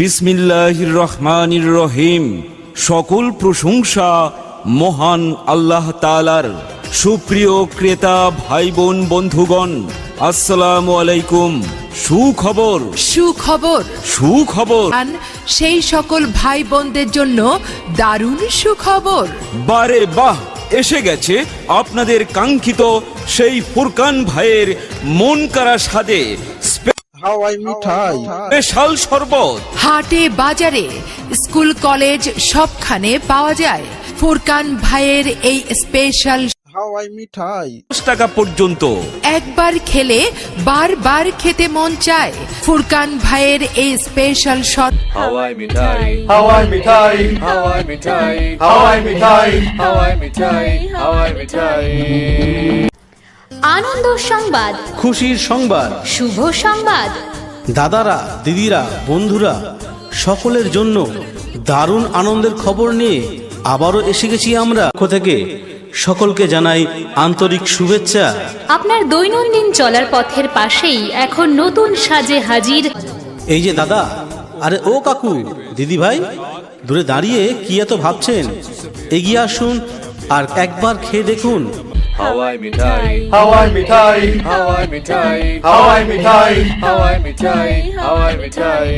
বিসমিল্লাহির রহমানির রহিম। সকল প্রশংসা মহান আল্লাহ তাআলার। সুপ্রিয় ক্রেতা ভাই বোন বন্ধুগণ, আসসালামু আলাইকুম। সুখবর সুখবর সুখবর সেই সকল ভাই বোনদের জন্য দারুণ সুখবর। বারে বাহ, এসে গেছে আপনাদের কাঙ্ক্ষিত সেই ফুরকান ভাইয়ের মন কাড়া স্বাদে হাওয়াই মিঠাই, স্পেশাল শরবত। হাটে বাজারে স্কুল কলেজ সবখানে পাওয়া যায় ফুরকান ভাইয়ের এই স্পেশাল। হাওয়াই মিঠাই 10 টাকা পর্যন্ত। একবার খেলে বারবার খেতে মন চায় ফুরকান ভাইয়ের এই স্পেশাল হাওয়াই মিঠাই, হাওয়াই মিঠাই, হাওয়াই মিঠাই, হাওয়াই মিঠাই, হাওয়াই মিঠাই, হাওয়াই মিঠাই। আনন্দ সংবাদ, খুশির সংবাদ, শুভ সংবাদ। দাদারা, দিদিরা, বন্ধুরা সকলের জন্য দারুণ আনন্দের খবর নিয়ে আবারও এসে গেছি আমরা। পক্ষ থেকে সকলকে জানাই আন্তরিক শুভেচ্ছা। আপনার দৈনন্দিন চলার পথের পাশেই এখন নতুন সাজে হাজির। এই যে দাদা, আরে ও কাকু, দিদি ভাই, দূরে দাঁড়িয়ে কি এত ভাবছেন? এগিয়ে আসুন আর একবার খেয়ে দেখুন। হাওয়াই মিঠাই, হাওয়াই মিঠাই, হাওয়াই মিঠাই, হাওয়াই মিঠাই, হাওয়াই মিঠাই, হাওয়াই মিঠাই।